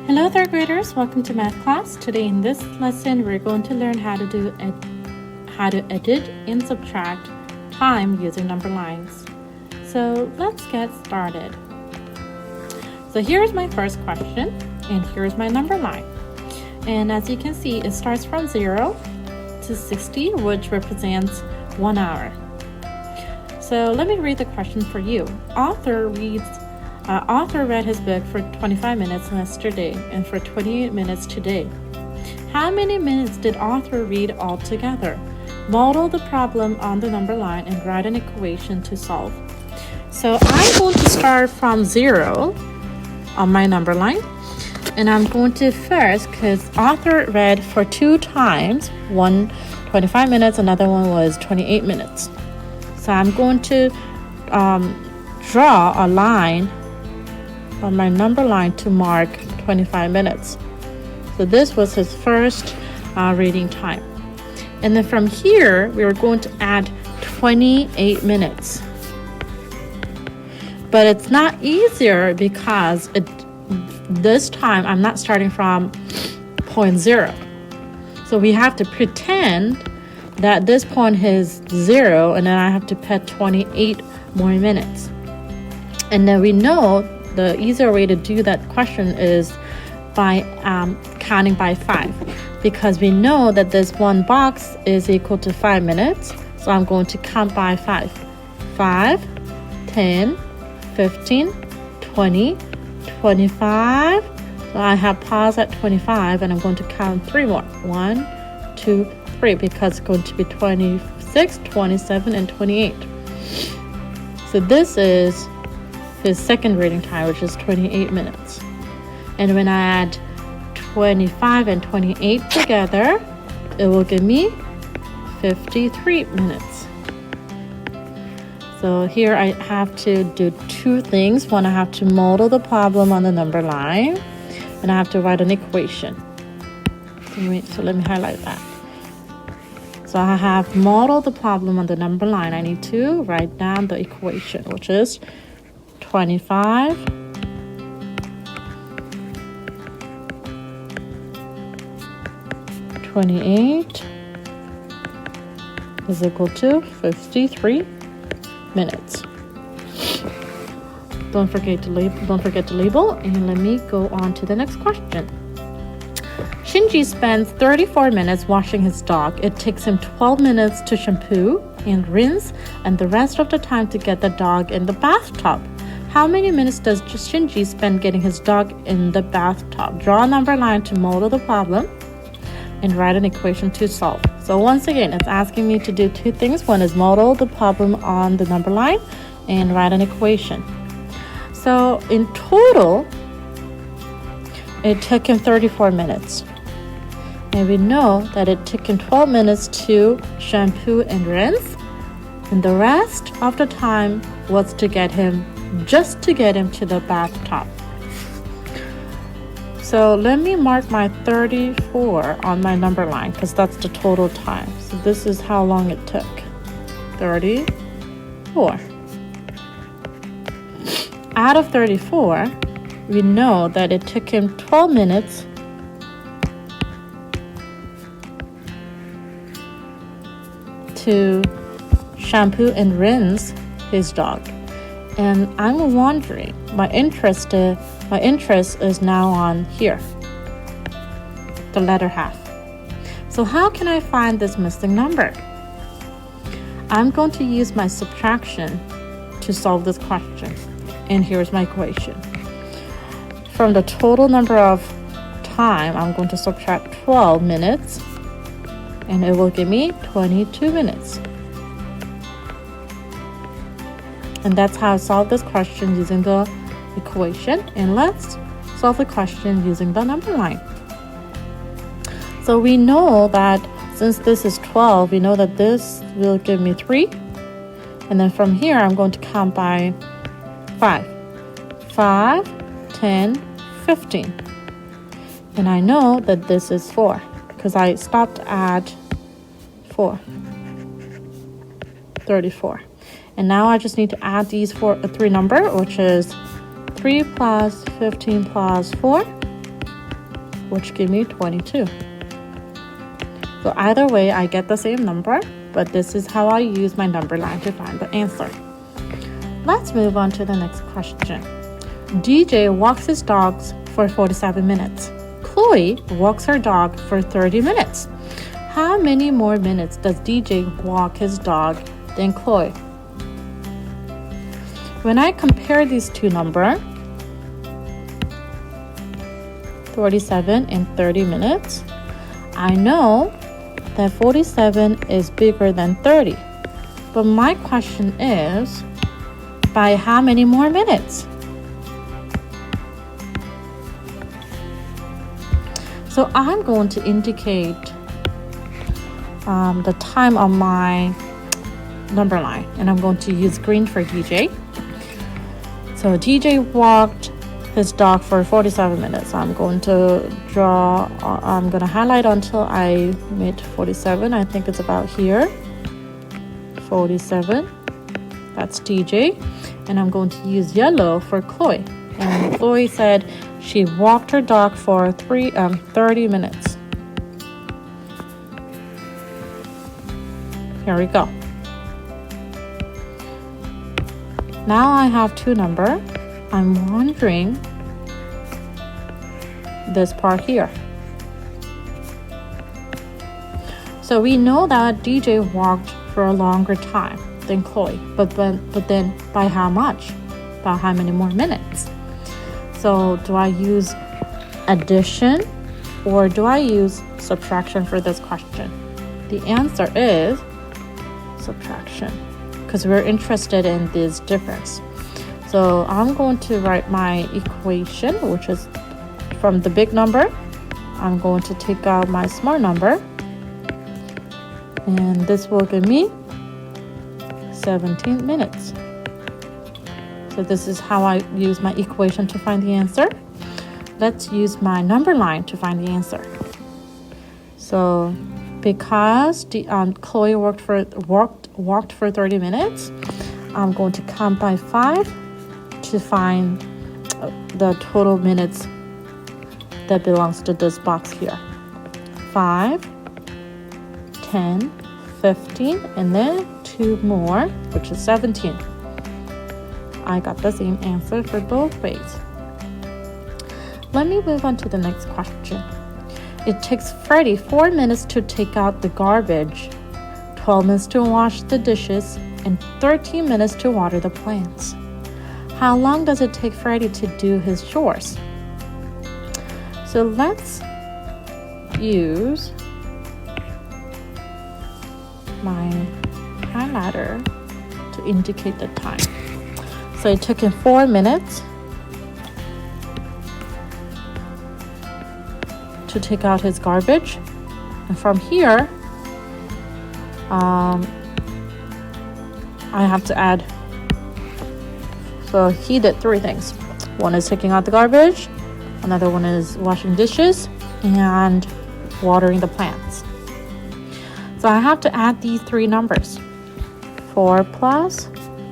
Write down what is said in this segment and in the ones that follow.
Hello third graders, welcome to math class. Today in this lesson we're going to learn how to edit and subtract time using number lines. So let's get started. So here's my first question and here's my number line. And as you can see, it starts from 0 to 60, which represents 1 hour. So let me read the question for you. Author read his book for 25 minutes yesterday and for 28 minutes today. How many minutes did author read altogether? Model the problem on the number line and write an equation to solve. So I'm going to start from 0 on my number line. And I'm going to first, because author read for 2 times, one 25 minutes, another one was 28 minutes. So I'm going to draw a line on my number line to mark 25 minutes. So this was his first reading time. And then from here, we were going to add 28 minutes. But it's not easier because this time I'm not starting from point 0. So we have to pretend that this point is 0 and then I have to put 28 more minutes. And then we know the easier way to do that question is by counting by 5, because we know that this one box is equal to 5 minutes. So I'm going to count by 5. 5, 10, 15, 20, 25. So I have paused at 25 and I'm going to count 3 more. 1, 2, 3, because it's going to be 26, 27, and 28. So this is his second reading time, which is 28 minutes. And when I add 25 and 28 together, it will give me 53 minutes. So here I have to do 2 things. One, I have to model the problem on the number line, and I have to write an equation. So let me highlight that. So I have modeled the problem on the number line. I need to write down the equation, which is 25 28 is equal to 53 minutes. Don't forget to label, and let me go on to the next question. Shinji spends 34 minutes washing his dog. It takes him 12 minutes to shampoo and rinse, and the rest of the time to get the dog in the bathtub. How many minutes does Shinji spend getting his dog in the bathtub? Draw a number line to model the problem and write an equation to solve. So once again, it's asking me to do 2 things. One is model the problem on the number line and write an equation. So in total, it took him 34 minutes. And we know that it took him 12 minutes to shampoo and rinse. And the rest of the time was just to get him to the bathtub. So let me mark my 34 on my number line, because that's the total time. So this is how long it took. 34. Out of 34, we know that it took him 12 minutes to shampoo and rinse his dog. And I'm wondering, my interest is now on here, the letter half. So how can I find this missing number? I'm going to use my subtraction to solve this question. And here's my equation. From the total number of time, I'm going to subtract 12 minutes, and it will give me 22 minutes. And that's how I solve this question using the equation. And let's solve the question using the number line. So we know that since this is 12, we know that this will give me 3. And then from here, I'm going to count by 5. 5, 10, 15. And I know that this is 4 because I stopped at 4. 34. And now I just need to add these 3 number, which is 3 plus 15 plus 4 which give me 22. So either way, I get the same number, but this is how I use my number line to find the answer. Let's move on to the next question. DJ walks his dogs for 47 minutes. Chloe walks her dog for 30 minutes. How many more minutes does DJ walk his dog than Chloe? When I compare these two numbers, 47 and 30 minutes, I know that 47 is bigger than 30. But my question is, by how many more minutes? So I'm going to indicate the time on my number line, and I'm going to use green for DJ. So DJ walked his dog for 47 minutes. I'm going to highlight until I meet 47. I think it's about here. 47. That's DJ. And I'm going to use yellow for Chloe. And Chloe said she walked her dog for 30 minutes. Here we go. Now I have two numbers. I'm wondering this part here. So we know that DJ walked for a longer time than Chloe, but then by how much? By how many more minutes? So do I use addition or do I use subtraction for this question? The answer is subtraction, because we're interested in this difference. So I'm going to write my equation, which is from the big number. I'm going to take out my small number, and this will give me 17 minutes. So this is how I use my equation to find the answer. Let's use my number line to find the answer. So because Chloe walked for 30 minutes, I'm going to count by 5 to find the total minutes that belongs to this box here. 5, 10, 15, and then 2 more, which is 17. I got the same answer for both ways. Let me move on to the next question. It takes Freddie 4 minutes to take out the garbage, 12 minutes to wash the dishes, and 13 minutes to water the plants. How long does it take Freddie to do his chores? So let's use my highlighter to indicate the time. So it took him 4 minutes to take out his garbage. And from here, I have to add. So he did 3 things. One is taking out the garbage, another one is washing dishes, and watering the plants. So I have to add these 3 numbers. 4 plus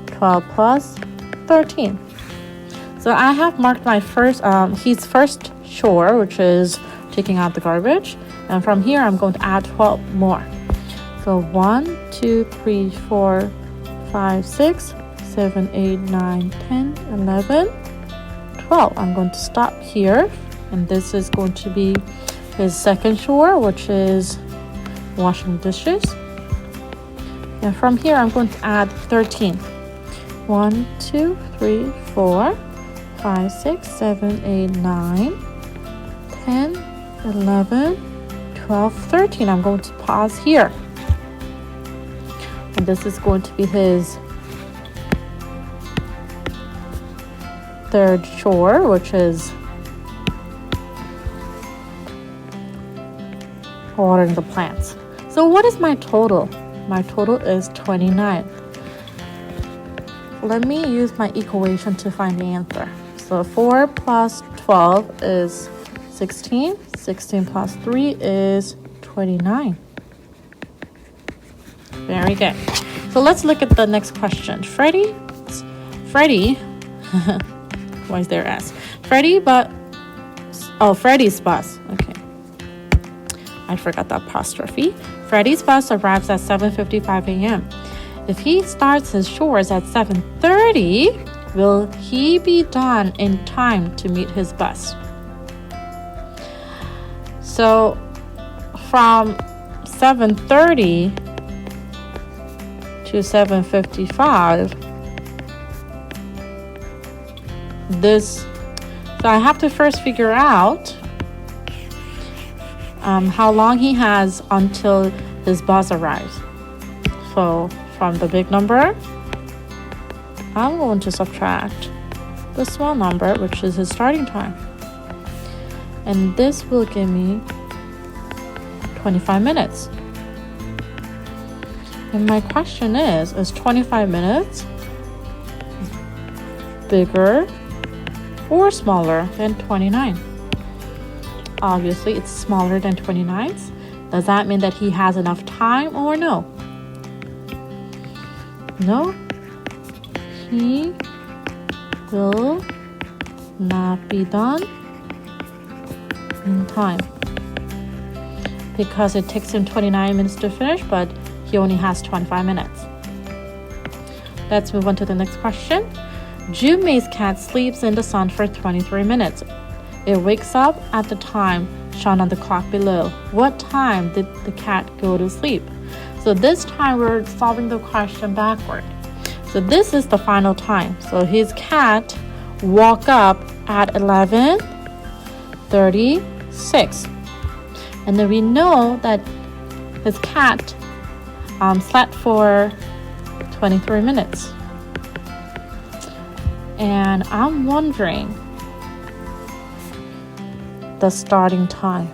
12 plus 13. So I have marked my his first chore, which is taking out the garbage. And from here, I'm going to add 12 more. So 1, 2, 3, 4, 5, 6, 7, 8, 9, 10, 11, 12. I'm going to stop here. And this is going to be his second chore, which is washing dishes. And from here, I'm going to add 13. 1, 2, 3, 4, 5, 6, 7, 8, 9, 10, 11, 12, 13. I'm going to pause here. And this is going to be his third chore, which is watering the plants. So what is my total? My total is 29. Let me use my equation to find the answer. So 4 plus 12 is 16. 16 plus 3 is 29. Very good. So let's look at the next question. Freddie, why is there S? Freddie's bus. Okay. I forgot the apostrophe. Freddie's bus arrives at 7:55 a.m. If he starts his chores at 7:30, will he be done in time to meet his bus? So from 7:30 to 7:55, so I have to first figure out how long he has until his bus arrives. So from the big number, I'm going to subtract the small number, which is his starting time. And this will give me 25 minutes. And my question is 25 minutes bigger or smaller than 29? Obviously, it's smaller than 29. Does that mean that he has enough time or no? No, he will not be done in time because it takes him 29 minutes to finish, but he only has 25 minutes. Let's move on to the next question. Jumay's cat sleeps in the sun for 23 minutes. It wakes up at the time shown on the clock below. What time did the cat go to sleep? So this time we're solving the question backward. So this is the final time. So his cat woke up at 11:36. And then we know that his cat slept for 23 minutes. And I'm wondering the starting time.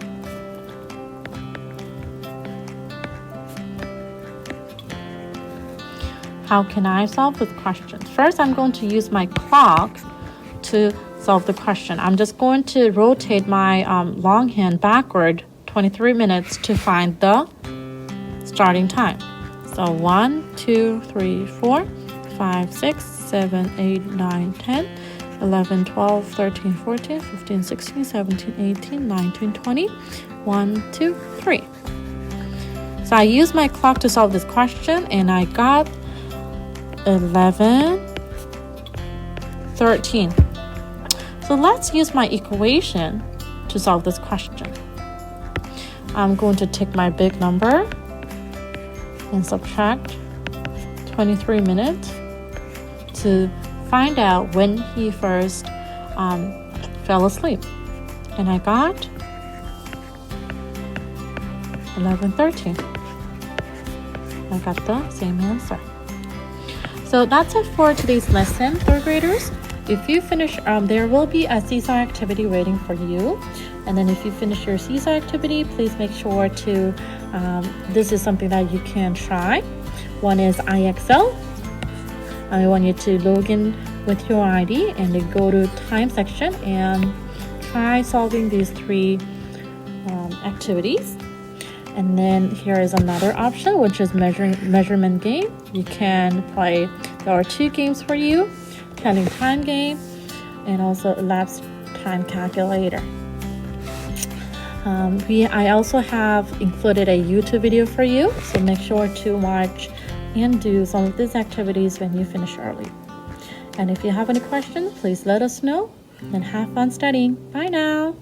How can I solve this question? First, I'm going to use my clock to solve the question. I'm just going to rotate my longhand backward 23 minutes to find the starting time. So 1, 2, 3, 4, 5, 6, 7, 8, 9, 10, 11, 12, 13, 14, 15, 16, 17, 18, 19, 20. 1, 2, 3. So I used my clock to solve this question and I got 11:13. So let's use my equation to solve this question. I'm going to take my big number and subtract 23 minutes to find out when he first fell asleep. And I got 11:13. I got the same answer. So that's it for today's lesson, third graders. If you finish, there will be a seesaw activity waiting for you. And then if you finish your seesaw activity, please make sure to, this is something that you can try. One is IXL. I want you to log in with your ID and then go to time section and try solving these 3 activities. And then here is another option, which is measurement game. You can play, there are 2 games for you, telling time game and also elapsed time calculator. I also have included a YouTube video for you, so make sure to watch and do some of these activities when you finish early. And if you have any questions, please let us know and have fun studying. Bye now.